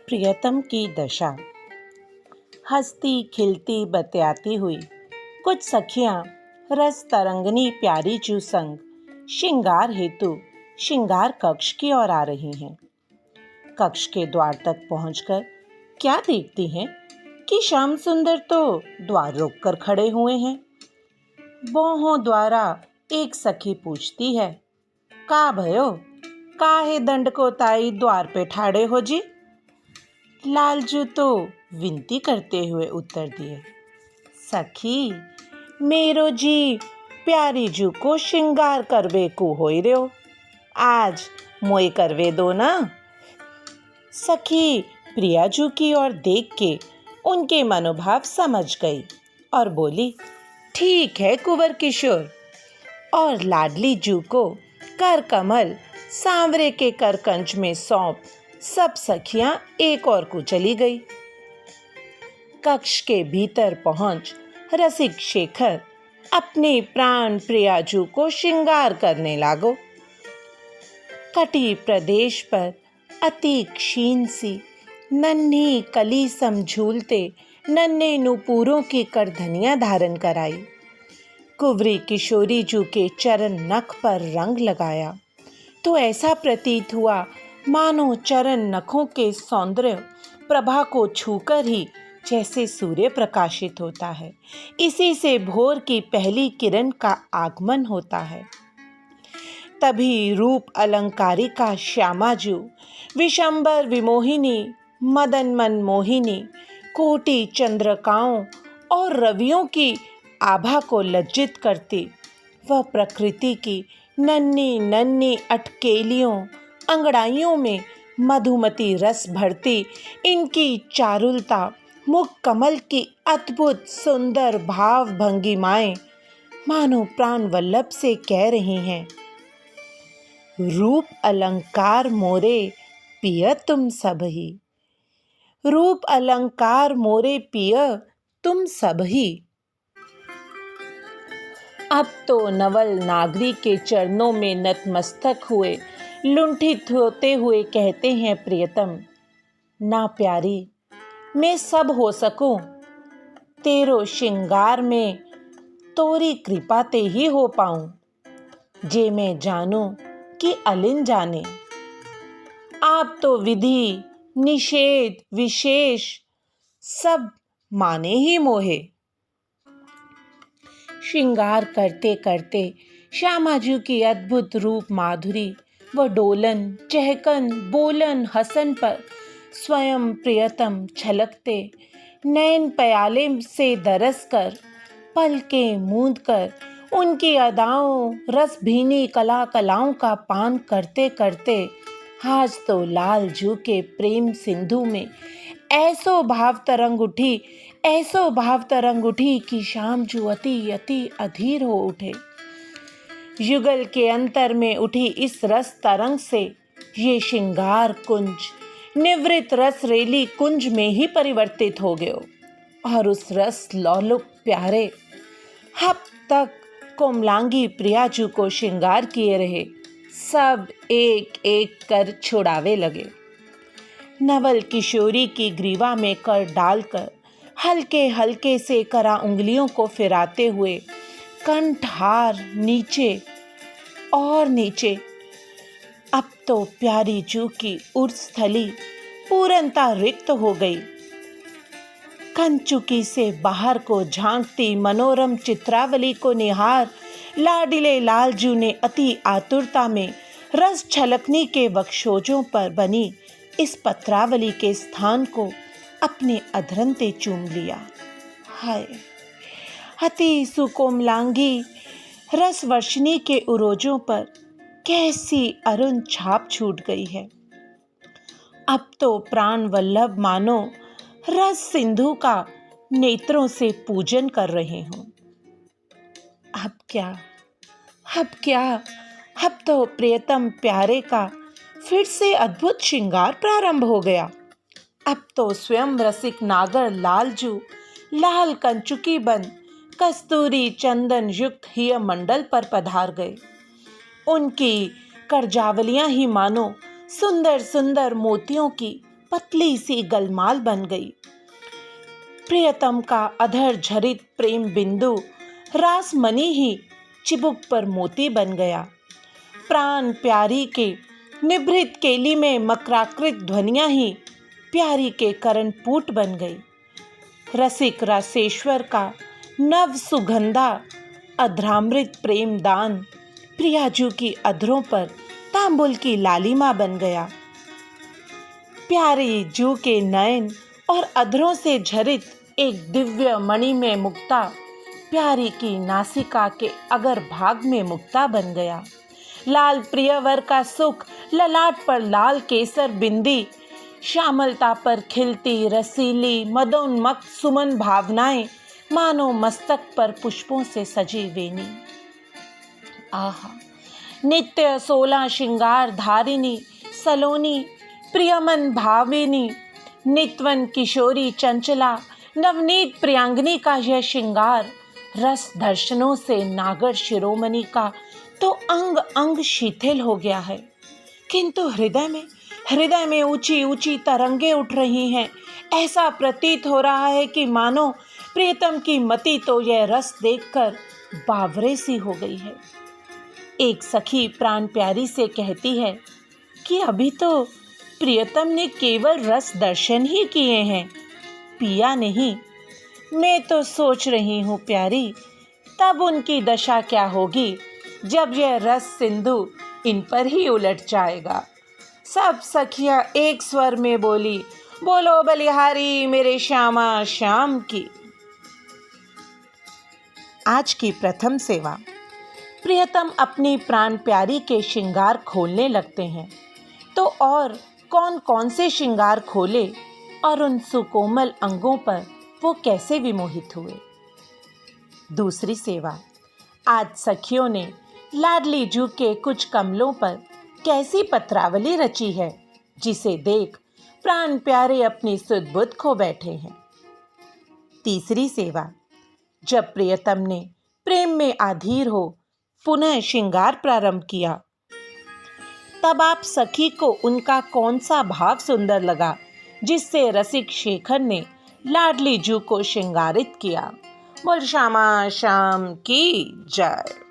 प्रियतम की दशा। हंसती खिलती बतियाती हुई कुछ सखियां रस तरंगनी प्यारी जू संग श्रृंगार हेतु श्रृंगार कक्ष की ओर आ रही हैं। कक्ष के द्वार तक पहुंचकर क्या देखती हैं कि श्याम सुंदर तो द्वार रोककर खड़े हुए हैं। बोहों द्वारा एक सखी पूछती है, का भयो, काहे दंड को ताई द्वार पे ठाड़े हो जी। लालजू तो विनती करते हुए उत्तर दिए, सखी मेरो जी प्यारी जू को श्रृंगार करवे को होई रहो, आज मोई करवे दो ना। सखी प्रिया जू की ओर देख के उनके मनोभाव समझ गई और बोली, ठीक है कुंवर किशोर। और लाडली जू को कर कमल सांवरे के करकंज में सौंप सब सखियां एक और को चली गई। कक्ष के भीतर पहुंच रसिक शेखर अपने प्राण प्रियाजू को श्रृंगार करने लागो। कटी प्रदेश पर अति क्षीण सी नन्ही कली समझूलते नन्हे नूपुरों की करधनियां धारण कराई। कुंवरी किशोरी जू के चरण नख पर रंग लगाया तो ऐसा प्रतीत हुआ मानो चरण नखों के सौंदर्य प्रभा को छूकर ही जैसे सूर्य प्रकाशित होता है, इसी से भोर की पहली किरण का आगमन होता है। तभी रूप अलंकारिका श्यामाजू विशंबर विमोहिनी मदन मनमोहिनी कोटि चंद्रकाओं और रवियों की आभा को लज्जित करती वह प्रकृति की नन्ही नन्ही अटकेलियों अंगड़ाइयों में मधुमती रस भरती इनकी चारुलता मुख कमल की अद्भुत सुंदर भाव भंगिमाएं मानो प्राण वल्लभ से कह रही हैं, रूप अलंकार मोरे पिय तुम सबही, रूप अलंकार मोरे पिय तुम सबही। अब तो नवल नागरी के चरणों में नतमस्तक हुए लुंठित होते हुए कहते हैं, प्रियतम ना प्यारी मैं सब हो सकूं, तेरो श्रृंगार में तोरी कृपा ते ही हो पाऊं, जे मैं जानूं कि अलिन जाने। आप तो विधि निषेध विशेष सब माने ही मोहे। श्रृंगार करते करते श्यामाजू की अद्भुत रूप माधुरी व डोलन चहकन बोलन हसन पर स्वयं प्रियतम छलकते नैन प्याले से दरस कर पलकें मूंद कर उनकी अदाओं रस भीनी कला कलाओं का पान करते करते आज तो लालजू के प्रेम सिंधु में ऐसो भाव तरंग उठी कि श्यामजू अति अति अधीर हो उठे। युगल के अंतर में उठी इस रस तरंग से ये श्रृंगार कुंज निवृत्त रस रेली कुंज में ही परिवर्तित हो गयो और उस रस लौलुक प्यारे हब तक कोमलांगी प्रियाजू को श्रृंगार किए रहे सब एक एक कर छुड़ावे लगे। नवल किशोरी की ग्रीवा में कर डालकर हल्के हल्के से करा उंगलियों को फिराते हुए कंठहार नीचे और नीचे। अब तो प्यारी जू की उर्स्थली पूर्णता रिक्त हो गई। कंचुकी से बाहर को झांकती मनोरम चित्रावली को निहार लाडिले लालजू ने अति आतुरता में रस छलकनी के वक्षोजों पर बनी इस पत्रावली के स्थान को अपने अधरंते चूम लिया। हाय अति सुकोमलांगी रसवर्षिणी के उरोजों पर कैसी अरुण छाप छूट गई है। अब तो प्राण वल्लभ मानो रस सिंधु का नेत्रों से पूजन कर रहे हों। अब क्या अब तो प्रियतम प्यारे का फिर से अद्भुत श्रृंगार प्रारंभ हो गया। अब तो स्वयं रसिक नागर लालजू लाल कंचुकी बन कस्तूरी चंदन युक्त हिय मंडल पर पधार गए। उनकी करजावलियां ही मानो सुंदर सुंदर मोतियों की पतली सी गलमाल बन गई। प्रियतम का अधर झरित प्रेम बिंदु रासमणि ही चिबुक पर मोती बन गया। प्राण प्यारी के निभृत केली में मकराकृत ध्वनियां ही प्यारी के कर्णपूट बन गई। रसिक रसेश्वर का नव सुगंधा अधरामृत प्रेम दान प्रियाजू की अधरों पर तांबुल की लालिमा बन गया। प्यारी जू के नयन और अधरों से झरित एक दिव्य मणि में मुक्ता प्यारी की नासिका के अगर भाग में मुक्ता बन गया। लाल प्रियवर का सुख ललाट पर लाल केसर बिंदी, श्यामलता पर खिलती रसीली मदोन्मत्त सुमन भावनाएं मानो मस्तक पर पुष्पों से सजी वेणी। आहा, नित्य 16 श्रृंगार धारिणी सलोनी प्रियमन भाविनी नित्वन किशोरी चंचला नवनीत प्रियांगनी का यह श्रृंगार रस दर्शनों से नागर शिरोमणि का तो अंग अंग शिथिल हो गया है, किंतु हृदय में ऊंची ऊंची तरंगे उठ रही हैं। ऐसा प्रतीत हो रहा है कि मानो प्रियतम की मति तो यह रस देखकर बावरे सी हो गई है। एक सखी प्राण प्यारी से कहती है कि अभी तो प्रियतम ने केवल रस दर्शन ही किए हैं, पिया नहीं। मैं तो सोच रही हूँ प्यारी, तब उनकी दशा क्या होगी जब यह रस सिंधु इन पर ही उलट जाएगा। सब सखियाँ एक स्वर में बोली, बोलो बलिहारी मेरे श्यामा श्याम की। आज की प्रथम सेवा। प्रियतम अपनी प्राण प्यारी के श्रृंगार खोलने लगते हैं, तो और कौन कौन से श्रृंगार खोले और उन सुकोमल अंगों पर वो कैसे विमोहित हुए। दूसरी सेवा। आज सखियों ने लाडली जू के कुछ कमलों पर कैसी पत्रावली रची है, जिसे देख प्राण प्यारे अपनी सुध बुध खो बैठे हैं। तीसरी सेवा। जब प्रियतम ने प्रेम में आधीर हो पुनः श्रृंगार प्रारंभ किया, तब आप सखी को उनका कौन सा भाव सुंदर लगा जिससे रसिक शेखर ने लाडली जू को श्रृंगारित किया। बोल श्यामा श्याम की जय।